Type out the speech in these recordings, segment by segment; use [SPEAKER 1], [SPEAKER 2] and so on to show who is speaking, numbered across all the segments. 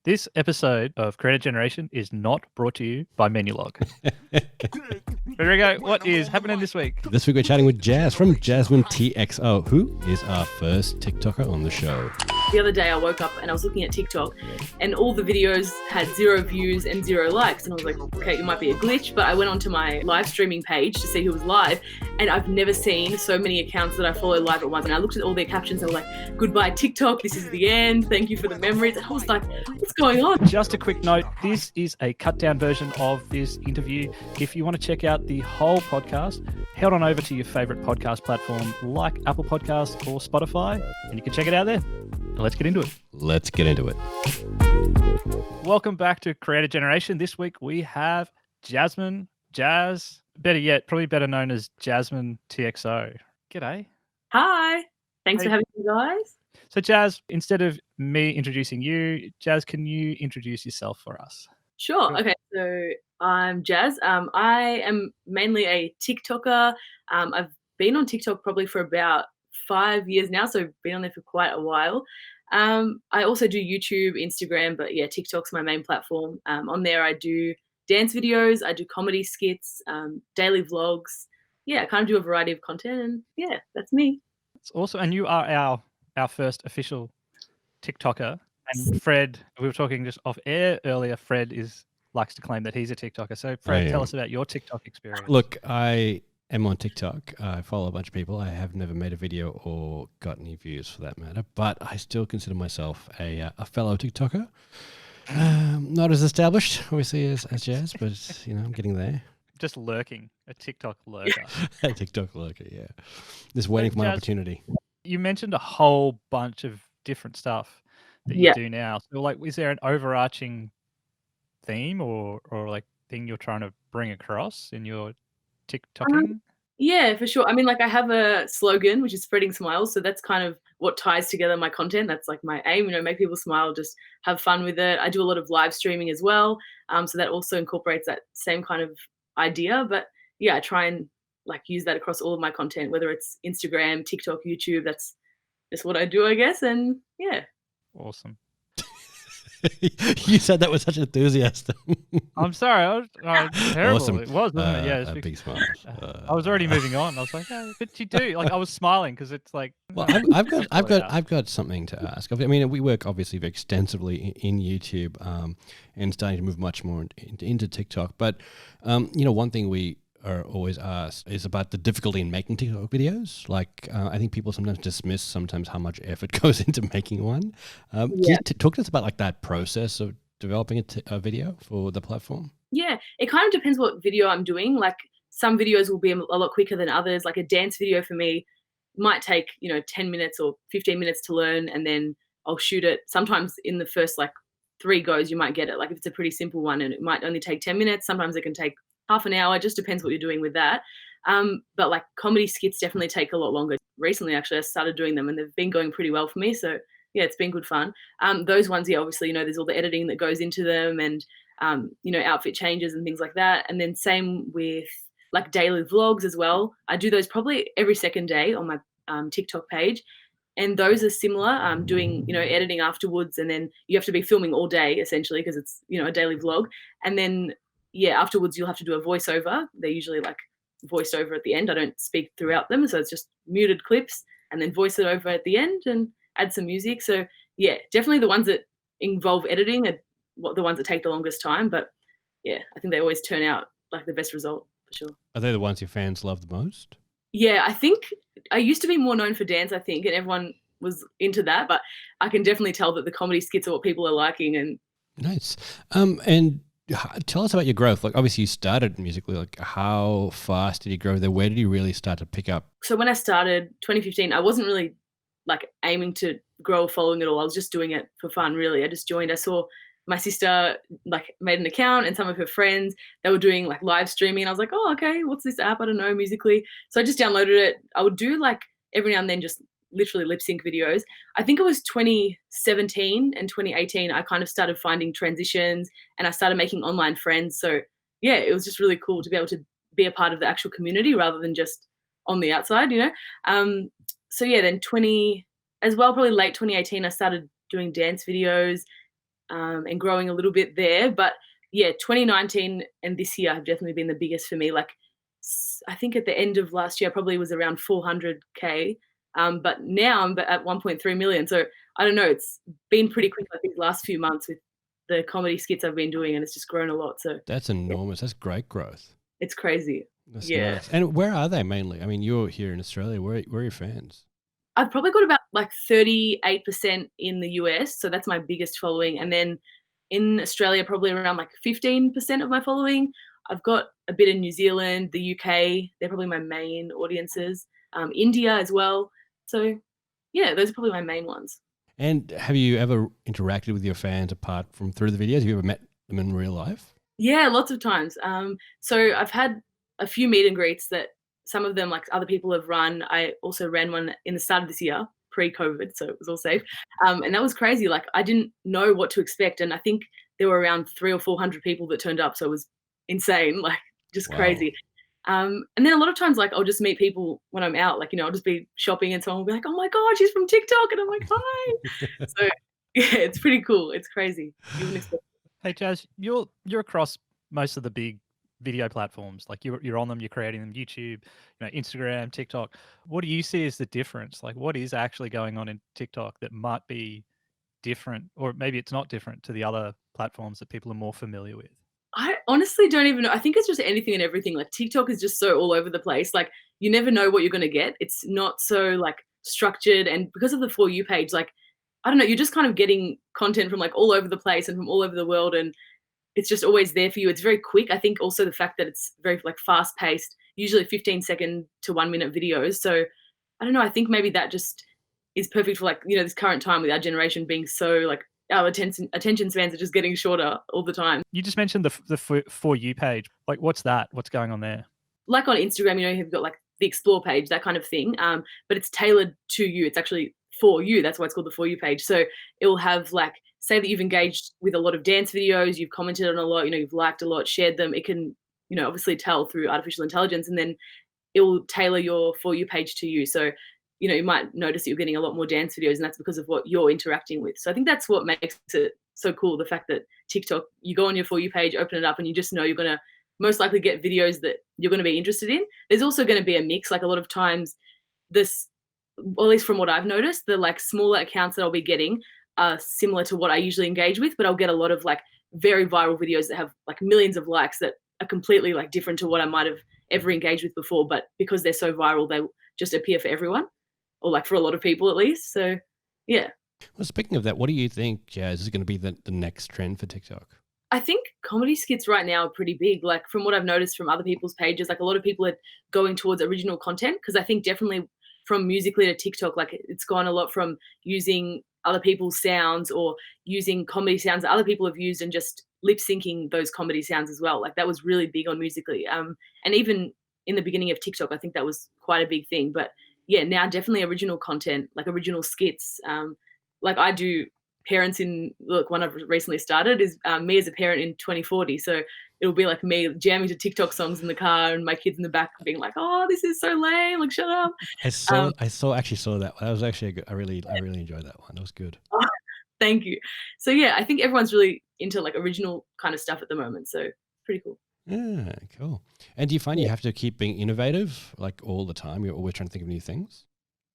[SPEAKER 1] This episode of Creator Generation is not brought to you by Menulog. Here we go. What is happening this week?
[SPEAKER 2] This week we're chatting with Jazz from jasminetxo, who is our first TikToker on the show.
[SPEAKER 3] The other day I woke up and I was looking at TikTok and all the videos had 0 views and 0 likes. And I was like, okay, it might be a glitch. But I went onto my live streaming page to see who was live. And I've never seen so many accounts that I follow live at once. And I looked at all their captions and were like, goodbye TikTok, this is the end. Thank you for the memories. And I was like, what's going on?
[SPEAKER 1] Just a quick note, this is a cut down version of this interview. If you want to check out the whole podcast, head on over to your favorite podcast platform like Apple Podcasts or Spotify, and you can check it out there. Let's get into it.
[SPEAKER 2] Let's get into it.
[SPEAKER 1] Welcome back to Creator Generation. This week we have Jasmine, Jazz, better yet, probably better known as jasminetxo. G'day.
[SPEAKER 3] Hi. Thanks for having me, guys.
[SPEAKER 1] So Jazz, instead of me introducing you, Jazz, can you introduce yourself for us?
[SPEAKER 3] Sure. Okay. So I'm Jazz. I am mainly a TikToker. I've been on TikTok probably for about 5 years now, so I've been on there for quite a while. I also do YouTube, Instagram, but yeah, TikTok's my main platform. On there I do dance videos, I do comedy skits, daily vlogs. Yeah, I kind of do a variety of content, and yeah, that's me.
[SPEAKER 1] It's awesome. And you are our first official TikToker. And Fred, we were talking just off air earlier, Fred likes to claim that he's a TikToker. So Fred, tell us about your TikTok experience.
[SPEAKER 2] Look, I am on TikTok. I follow a bunch of people. I have never made a video or got any views for that matter, but I still consider myself a fellow TikToker. Not as established, obviously, as Jazz, but I'm getting there.
[SPEAKER 1] Just lurking, a TikTok lurker.
[SPEAKER 2] A TikTok lurker, yeah. Just waiting for my opportunity.
[SPEAKER 1] You mentioned a whole bunch of different stuff that you do now. So, is there an overarching theme or thing you're trying to bring across in your TikToking?
[SPEAKER 3] Yeah, for sure. I mean, I have a slogan, which is spreading smiles. So that's kind of what ties together my content. That's my aim, make people smile, just have fun with it. I do a lot of live streaming as well. So that also incorporates that same kind of idea. But yeah, I try and use that across all of my content, whether it's Instagram, TikTok, YouTube. That's just what I do, I guess. And yeah.
[SPEAKER 1] Awesome.
[SPEAKER 2] You said that with such enthusiasm.
[SPEAKER 1] I'm sorry. I was terrible.
[SPEAKER 2] Awesome.
[SPEAKER 1] It was, wasn't it? Yeah.
[SPEAKER 2] A big smile.
[SPEAKER 1] I was already moving on. I was like, yeah, but you do. I was smiling because it's like.
[SPEAKER 2] Well, I've got something to ask. I mean, we work obviously very extensively in YouTube, and starting to move much more into TikTok. But one thing we are always asked is about the difficulty in making TikTok videos. I think people sometimes dismiss sometimes how much effort goes into making one. Can you talk to us about that process of developing a video for the platform?
[SPEAKER 3] Yeah, it kind of depends what video I'm doing. Some videos will be a lot quicker than others. A dance video for me might take 10 minutes or 15 minutes to learn, and then I'll shoot it. Sometimes in the first 3 goes you might get it. If it's a pretty simple one, and it might only take 10 minutes. Sometimes it can take half an hour. It just depends what you're doing with that. But comedy skits definitely take a lot longer. Recently, actually, I started doing them and they've been going pretty well for me. So yeah, it's been good fun. Those ones, yeah, obviously, there's all the editing that goes into them and, outfit changes and things like that. And then same with daily vlogs as well. I do those probably every second day on my TikTok page. And those are similar, doing, editing afterwards. And then you have to be filming all day essentially because it's, a daily vlog. And then yeah, afterwards you'll have to do a voiceover. They're usually voiced over at the end. I don't speak throughout them, so it's just muted clips and then voice it over at the end and add some music. So yeah, definitely the ones that involve editing are the ones that take the longest time. But yeah, I think they always turn out the best result for sure.
[SPEAKER 2] Are they the ones your fans love the most?
[SPEAKER 3] Yeah, I think I used to be more known for dance, I think, and everyone was into that. But I can definitely tell that the comedy skits are what people are liking. And
[SPEAKER 2] nice. And tell us about your growth. Obviously you started musically. How fast did you grow there? Where did you really start to pick up?
[SPEAKER 3] So when I started 2015, I wasn't really aiming to grow a following at all. I was just doing it for fun, really. I just joined. I saw my sister made an account and some of her friends, they were doing live streaming. And I was like, oh, okay, what's this app? I don't know, Musically. So I just downloaded it. I would do every now and then just literally lip sync videos. I think it was 2017 and 2018 I kind of started finding transitions and I started making online friends. So yeah, it was just really cool to be able to be a part of the actual community rather than just on the outside, So yeah, then probably late 2018 I started doing dance videos. and growing a little bit there. But yeah, 2019 and this year have definitely been the biggest for me. Like I think at the end of last year, I probably was around 400K. But now I'm at 1.3 million. So I don't know, it's been pretty quick like these last few months with the comedy skits I've been doing, and it's just grown a lot. So
[SPEAKER 2] that's enormous. That's great growth.
[SPEAKER 3] It's crazy.
[SPEAKER 2] That's
[SPEAKER 3] yeah.
[SPEAKER 2] Nice. And where are they mainly? I mean, you're here in Australia. Where are your fans?
[SPEAKER 3] I've probably got about like 38% in the US. So that's my biggest following. And then in Australia, probably around like 15% of my following. I've got a bit in New Zealand, the UK. They're probably my main audiences. India as well. So yeah, those are probably my main ones.
[SPEAKER 2] And have you ever interacted with your fans apart from through the videos? Have you ever met them in real life?
[SPEAKER 3] Yeah, lots of times. So I've had a few meet and greets that some of them, like other people have run. I also ran one in the start of this year, pre-COVID, so it was all safe. And that was crazy. Like I didn't know what to expect. And I think there were around 300 or 400 people that turned up. So it was insane, like just crazy. And then a lot of times, like I'll just meet people when I'm out, like, I'll just be shopping and someone will be like, oh my God, she's from TikTok. And I'm like, hi. So yeah, it's pretty cool. It's crazy. You wouldn't expect.
[SPEAKER 1] Hey Jazz, you're across most of the big video platforms. Like you're on them, you're creating them, YouTube, Instagram, TikTok. What do you see as the difference? Like what is actually going on in TikTok that might be different, or maybe it's not different to the other platforms that people are more familiar with?
[SPEAKER 3] I honestly don't even know. I think it's just anything and everything. Like TikTok is just so all over the place. Like you never know what you're going to get. It's not so like structured, and because of the For You page, like I don't know, you're just kind of getting content from like all over the place and from all over the world, and it's just always there for you. It's very quick. I think also the fact that it's very like fast paced, usually 15-second to 1 minute videos. So I don't know. I think maybe that just is perfect for like, this current time with our generation being so like our attention spans are just getting shorter all the time.
[SPEAKER 1] You just mentioned the For You page. Like what's that? What's going on there?
[SPEAKER 3] Like on Instagram, you've got like the explore page, that kind of thing. But it's tailored to you. It's actually for you. That's why it's called the For You page. So it will have like, say that you've engaged with a lot of dance videos, you've commented on a lot, you've liked a lot, shared them. It can, obviously tell through artificial intelligence, and then it will tailor your For You page to you. So, you might notice that you're getting a lot more dance videos, and that's because of what you're interacting with. So I think that's what makes it so cool. The fact that TikTok, you go on your For You page, open it up, and you just know you're going to most likely get videos that you're going to be interested in. There's also going to be a mix. Like a lot of times this, or at least from what I've noticed, the like smaller accounts that I'll be getting are similar to what I usually engage with, but I'll get a lot of like very viral videos that have like millions of likes that are completely like different to what I might have ever engaged with before. But because they're so viral, they just appear for everyone, or like for a lot of people at least. So yeah.
[SPEAKER 2] Well, speaking of that, what do you think, Jazz, is going to be the next trend for TikTok?
[SPEAKER 3] I think comedy skits right now are pretty big. Like from what I've noticed from other people's pages, like a lot of people are going towards original content, because I think definitely from Musical.ly to TikTok, like it's gone a lot from using other people's sounds or using comedy sounds that other people have used and just lip syncing those comedy sounds as well. Like that was really big on Musical.ly. And even in the beginning of TikTok, I think that was quite a big thing. But yeah, now definitely original content, like original skits. Like I do parents in, look, one I've recently started is me as a parent in 2040. So it'll be like me jamming to TikTok songs in the car and my kids in the back being like, oh, this is so lame, like shut up.
[SPEAKER 2] I actually saw that one. That was actually I really enjoyed that one. That was good.
[SPEAKER 3] Oh, thank you. So yeah, I think everyone's really into like original kind of stuff at the moment. So pretty cool.
[SPEAKER 2] Yeah, cool. And do you find you have to keep being innovative like all the time? You're always trying to think of new things?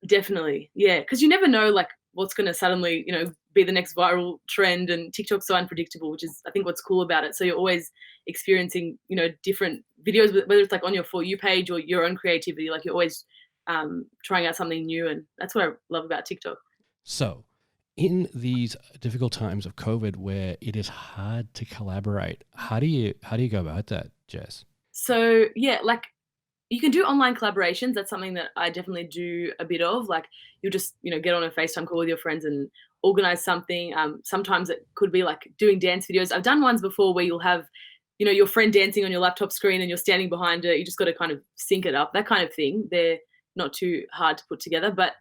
[SPEAKER 3] Definitely. Yeah. Because you never know like what's going to suddenly, be the next viral trend, and TikTok's so unpredictable, which is I think what's cool about it. So you're always experiencing, different videos, whether it's like on your For You page or your own creativity, like you're always trying out something new. And that's what I love about TikTok.
[SPEAKER 2] So in these difficult times of COVID where it is hard to collaborate, how do you go about that, Jess?
[SPEAKER 3] So yeah, like you can do online collaborations. That's something that I definitely do a bit of. Like you'll just, get on a FaceTime call with your friends and organize something. Sometimes it could be like doing dance videos. I've done ones before where you'll have, your friend dancing on your laptop screen and you're standing behind it. You just got to kind of sync it up, that kind of thing. They're not too hard to put together. But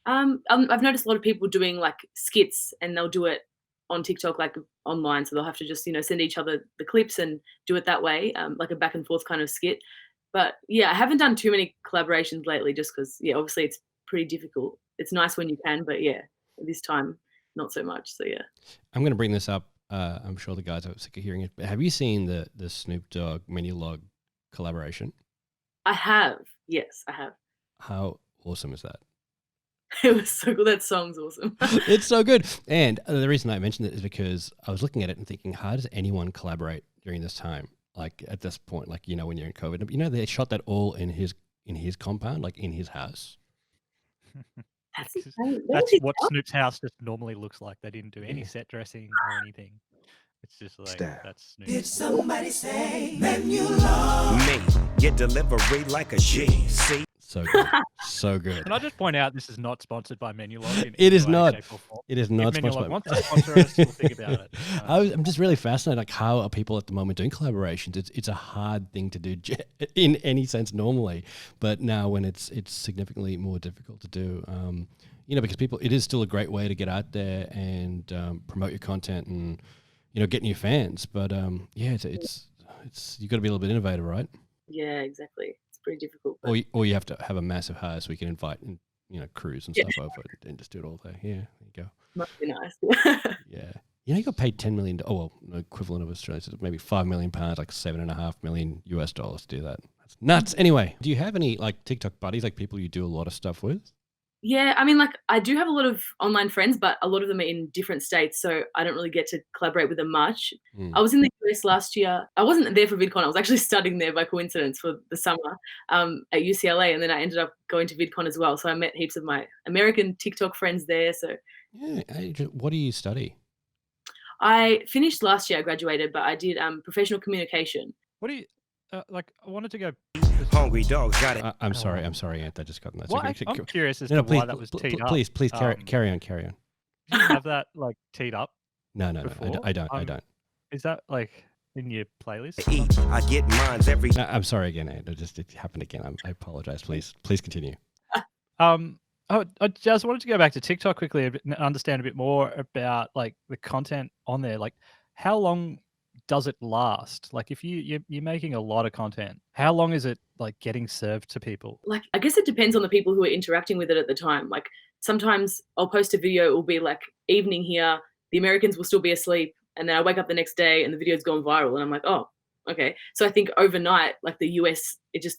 [SPEAKER 3] I've noticed a lot of people doing like skits, and they'll do it on TikTok, like online. So they'll have to just, send each other the clips and do it that way, like a back and forth kind of skit. But yeah, I haven't done too many collaborations lately just because, yeah, obviously it's pretty difficult. It's nice when you can, but yeah, this time, not so much. So yeah.
[SPEAKER 2] I'm going to bring this up I'm sure the guys are sick of hearing it. But have you seen the Snoop Dogg Menulog collaboration?
[SPEAKER 3] I have. Yes, I have.
[SPEAKER 2] How awesome is that?
[SPEAKER 3] It was so good. That song's awesome.
[SPEAKER 2] It's so good. And the reason I mentioned it is because I was looking at it and thinking, how does anyone collaborate during this time? Like at this point, like, you know, when you're in COVID, you know, they shot that all in his compound, like in his house.
[SPEAKER 3] That's insane.
[SPEAKER 1] That's what Snoop's house just normally looks like. They didn't do any set dressing or anything. It's just like, that's Snoop.
[SPEAKER 4] Did somebody say Menulog? Me, get delivery like a G. See?
[SPEAKER 2] So good. So good.
[SPEAKER 1] Can I just point out this is not sponsored by Menulog?
[SPEAKER 2] It is not. It is not
[SPEAKER 1] if
[SPEAKER 2] sponsored
[SPEAKER 1] Menulog
[SPEAKER 2] by
[SPEAKER 1] wants to sponsor us, we'll think about it.
[SPEAKER 2] I'm just really fascinated, like, how are people at the moment doing collaborations? It's a hard thing to do in any sense normally, but now when it's significantly more difficult to do, you know, because it is still a great way to get out there and promote your content and, you know, get new fans. But yeah, it's you've got to be a little bit innovative, right?
[SPEAKER 3] Yeah, exactly. It's pretty difficult.
[SPEAKER 2] But... Or you have to have a massive house so we can invite, you know, crews and stuff over and just do it all there. Yeah, there you go.
[SPEAKER 3] Must be nice.
[SPEAKER 2] Yeah. You know, you got paid $10 million. Oh, well, the equivalent of Australia, so maybe £5 million, like $7.5 million US to do that. That's nuts. Anyway, do you have any like TikTok buddies, like people you do a lot of stuff with?
[SPEAKER 3] Yeah, I mean, like, I do have a lot of online friends, but a lot of them are in different states, so I don't really get to collaborate with them much. I was in the US last year. I wasn't there for VidCon. I was actually studying there by coincidence for the summer at UCLA, and then I ended up going to VidCon as well. So I met heaps of my American TikTok friends there. So
[SPEAKER 2] yeah, what do you study?
[SPEAKER 3] I finished last year. I graduated, but I did professional communication.
[SPEAKER 1] What do you like? I wanted to go.
[SPEAKER 4] Hungry dogs got it.
[SPEAKER 2] I'm sorry, Aunt. I just got that.
[SPEAKER 1] Well, I'm curious as to why that was teed up.
[SPEAKER 2] Please, carry on.
[SPEAKER 1] Do you have that like teed up?
[SPEAKER 2] No, I don't.
[SPEAKER 1] Is that like in your playlist?
[SPEAKER 4] I get mines every.
[SPEAKER 2] No, I'm sorry again, Aunt. It happened again. I apologize. Please continue.
[SPEAKER 1] I just wanted to go back to TikTok quickly and understand a bit more about like the content on there. Like, how long does it last? Like, if you're making a lot of content, how long is it like getting served to people?
[SPEAKER 3] Like, I guess it depends on the people who are interacting with it at the time. Like, sometimes I'll post a video, it will be like evening here, the Americans will still be asleep, and then I wake up the next day and the video's gone viral, and I'm like, oh, okay. So I think overnight, like the US,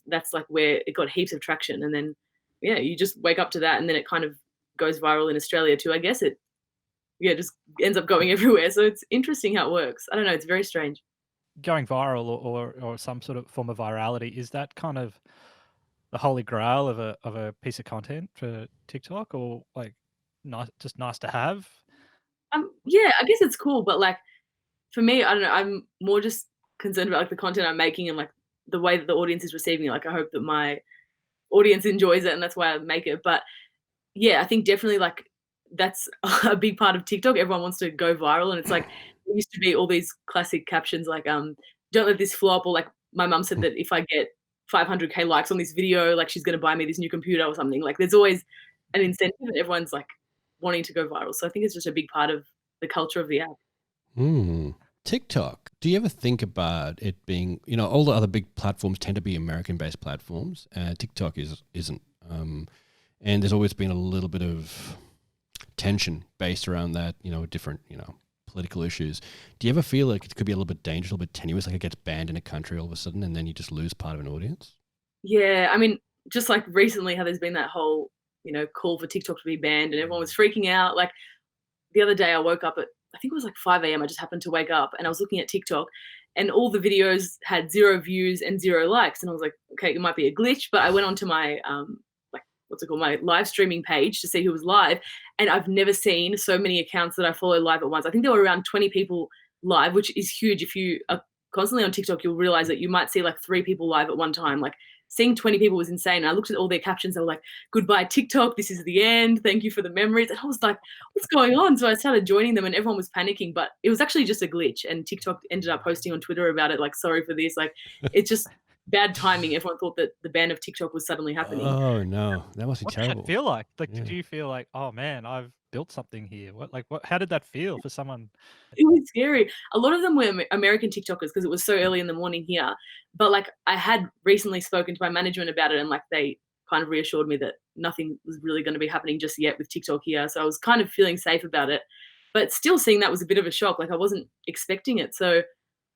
[SPEAKER 3] that's like where it got heaps of traction, and then yeah, you just wake up to that, and then it kind of goes viral in Australia too. I guess it just ends up going everywhere. So it's interesting how it works. I don't know. It's very strange.
[SPEAKER 1] Going viral or some sort of form of virality, is that kind of the holy grail of a piece of content for TikTok, or like just nice to have?
[SPEAKER 3] Yeah, I guess it's cool, but like for me, I don't know. I'm more just concerned about like the content I'm making and like the way that the audience is receiving it. Like, I hope that my audience enjoys it, and that's why I make it. But yeah, I think definitely like that's a big part of TikTok. Everyone wants to go viral, and it's like there used to be all these classic captions like don't let this flop, or like my mum said that if I get 500k likes on this video, like she's going to buy me this new computer or something. Like, there's always an incentive, and everyone's like wanting to go viral. So I think it's just a big part of the culture of the app.
[SPEAKER 2] TikTok, do you ever think about it being, you know, all the other big platforms tend to be American-based platforms. TikTok isn't. And there's always been a little bit of tension based around that, you know, different, you know, political issues. Do you ever feel like it could be a little bit dangerous, a little bit tenuous, like it gets banned in a country all of a sudden and then you just lose part of an audience?
[SPEAKER 3] Yeah, I mean, just like recently how there's been that whole, you know, call for TikTok to be banned and everyone was freaking out. Like the other day I woke up at, I think it was like 5 a.m. I just happened to wake up and I was looking at TikTok and all the videos had 0 views and 0 likes. And I was like, okay, it might be a glitch. But I went onto my, my live streaming page to see who was live. And I've never seen so many accounts that I follow live at once. I think there were around 20 people live, which is huge. If you are constantly on TikTok, you'll realize that you might see like 3 people live at one time. Like, seeing 20 people was insane. And I looked at all their captions. They were like, goodbye, TikTok. This is the end. Thank you for the memories. And I was like, what's going on? So I started joining them and everyone was panicking. But it was actually just a glitch. And TikTok ended up posting on Twitter about it, like, sorry for this. Like, it's just bad timing. Everyone thought that the ban of TikTok was suddenly happening.
[SPEAKER 2] Oh, no. That must be terrible.
[SPEAKER 1] What did that feel like? Like, did you feel like, oh, man, I've built something here? How did that feel for someone?
[SPEAKER 3] It was scary. A lot of them were American TikTokers because it was so early in the morning here. But like, I had recently spoken to my management about it and like they kind of reassured me that nothing was really going to be happening just yet with TikTok here. So I was kind of feeling safe about it. but still seeing that was a bit of a shock. Like I wasn't expecting it. So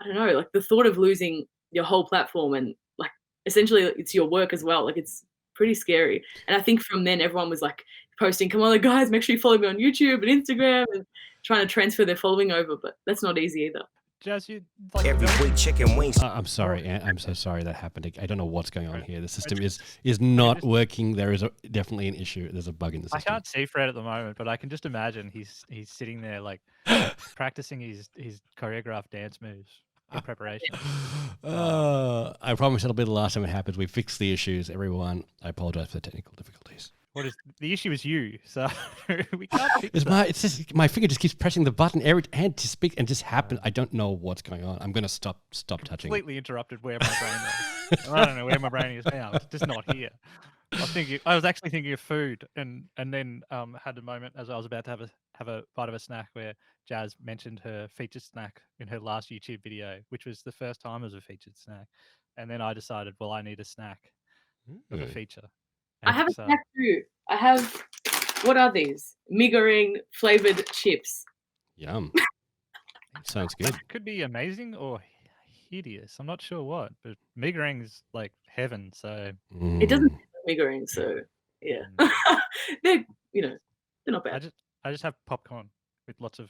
[SPEAKER 3] I don't know, like the thought of losing your whole platform and like essentially it's your work as well. Like it's pretty scary. And I think from then everyone was like posting, come on, like, guys, make sure you follow me on YouTube and Instagram, and trying to transfer their following over. But that's not easy either.
[SPEAKER 1] Jazz, you like
[SPEAKER 4] Every week chicken wings.
[SPEAKER 2] I'm sorry. I'm so sorry that happened. I don't know what's going on here. The system is not working. There is definitely an issue. There's a bug in the system.
[SPEAKER 1] I can't see Fred at the moment, but I can just imagine he's sitting there like practicing his choreographed dance moves in preparation.
[SPEAKER 2] I promise it'll be the last time it happens. We fixed the issues, everyone. I apologize for the technical difficulties.
[SPEAKER 1] What is the issue? Is you, so we can't fix
[SPEAKER 2] It's just my finger just keeps pressing the button every hand to speak and just happen. I don't know what's going on. I'm gonna stop touching.
[SPEAKER 1] Completely interrupted where my brain is. I don't know where my brain is now. It's just not here. I was actually thinking of food, and then had a moment as I was about to have a bite of a snack where Jazz mentioned her featured snack in her last YouTube video, which was the first time as a featured snack, and then I decided, well, I need a snack with a feature.
[SPEAKER 3] I have a snack too. I have, what are these? Migering flavored chips.
[SPEAKER 2] Yum. Sounds good.
[SPEAKER 1] Could be amazing or hideous. I'm not sure what, but Migering's like heaven. So
[SPEAKER 3] it doesn't taste like Migering, so yeah. they're not bad.
[SPEAKER 1] I just have popcorn with lots of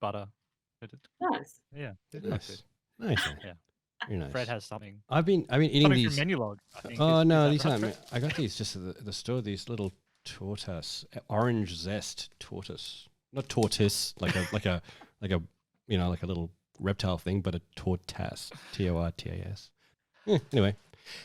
[SPEAKER 1] butter.
[SPEAKER 3] Nice.
[SPEAKER 1] Yeah.
[SPEAKER 2] Nice.
[SPEAKER 1] Yeah.
[SPEAKER 2] Very nice.
[SPEAKER 1] Fred has something.
[SPEAKER 2] I've been eating
[SPEAKER 1] something
[SPEAKER 2] these.
[SPEAKER 1] From Menulog, I think.
[SPEAKER 2] Oh no,
[SPEAKER 1] these
[SPEAKER 2] aren't. I got these just at the store. These little tortoise, orange zest tortoise, not tortoise, like a little reptile thing, but a tortas, tortas. Anyway,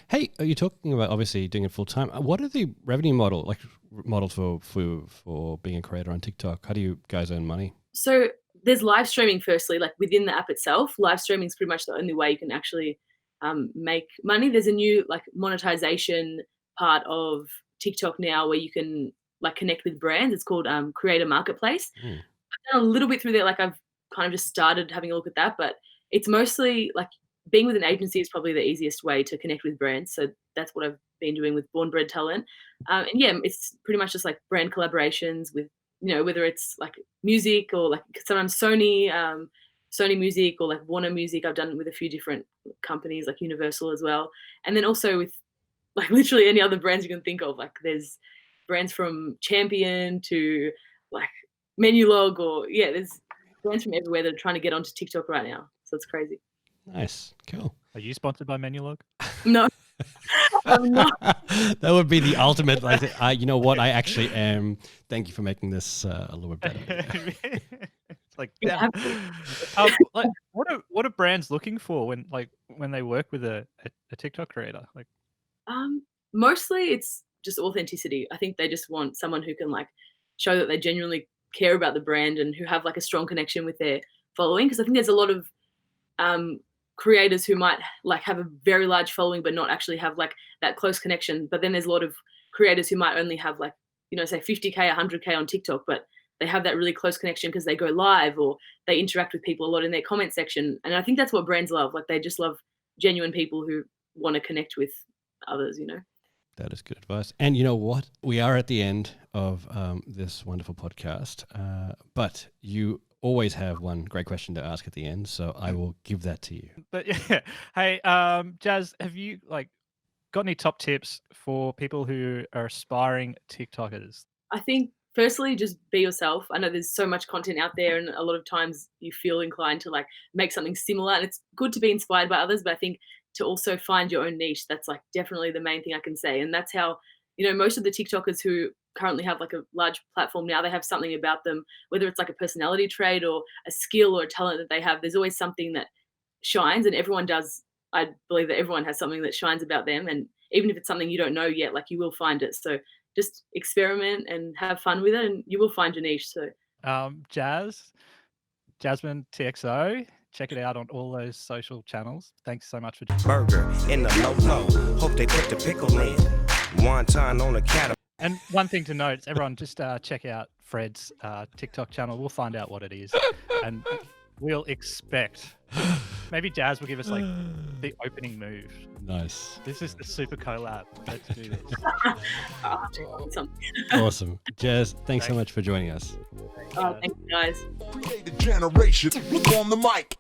[SPEAKER 2] hey, are you talking about obviously doing it full time? What are the revenue models for being a creator on TikTok? How do you guys earn money?
[SPEAKER 3] So there's live streaming firstly, like within the app itself. Live streaming is pretty much the only way you can actually make money. There's a new like monetization part of TikTok now where you can like connect with brands. It's called Creator Marketplace. I've done a little bit through there. Like I've kind of just started having a look at that, but it's mostly like being with an agency is probably the easiest way to connect with brands. So that's what I've been doing with Born Bred Talent. And yeah, it's pretty much just like brand collaborations with, whether it's like music or like sometimes Sony Music or like Warner Music. I've done it with a few different companies like Universal as well. And then also with like literally any other brands you can think of. Like there's brands from Champion to like Menulog there's brands from everywhere that are trying to get onto TikTok right now. So it's crazy.
[SPEAKER 2] Nice. Cool.
[SPEAKER 1] Are you sponsored by Menulog?
[SPEAKER 3] No. I'm not.
[SPEAKER 2] That would be the ultimate. You know what? I actually am. Thank you for making this a little bit better.
[SPEAKER 1] It's like, yeah. Like, what are brands looking for when they work with a TikTok creator? Like,
[SPEAKER 3] mostly it's just authenticity. I think they just want someone who can like show that they genuinely care about the brand and who have like a strong connection with their following. Because I think there's a lot of creators who might like have a very large following but not actually have like that close connection. But then there's a lot of creators who might only have like, say 50K, 100K on TikTok, but they have that really close connection because they go live or they interact with people a lot in their comment section. And I think that's what brands love. Like they just love genuine people who want to connect with others,
[SPEAKER 2] That is good advice. And you know what? We are at the end of this wonderful podcast, but you always have one great question to ask at the end, so I will give that to you.
[SPEAKER 1] But yeah, hey, Jazz, have you got any top tips for people who are aspiring TikTokers?
[SPEAKER 3] I think firstly, just be yourself. I know there's so much content out there, and a lot of times you feel inclined to like make something similar, and it's good to be inspired by others, but I think to also find your own niche, that's like definitely the main thing I can say. And that's how, most of the TikTokers who currently have like a large platform now, they have something about them, whether it's like a personality trait or a skill or a talent that they have. There's always something that shines, and everyone does. I believe that everyone has something that shines about them. And even if it's something you don't know yet, like you will find it. So just experiment and have fun with it, and you will find your niche. So
[SPEAKER 1] jasminetxo, check it out on all those social channels. Thanks so much for
[SPEAKER 4] burger in the low. Hope they put the pickle in. Wonton on a cat.
[SPEAKER 1] And one thing to note, everyone just check out Fred's TikTok channel. We'll find out what it is, and we'll expect Maybe Jazz will give us like the opening move.
[SPEAKER 2] Nice.
[SPEAKER 1] This is the super collab. Let's do this.
[SPEAKER 2] Awesome. Jazz, thanks so much for joining us.
[SPEAKER 3] Thank you guys.
[SPEAKER 4] Create a generation on the mic.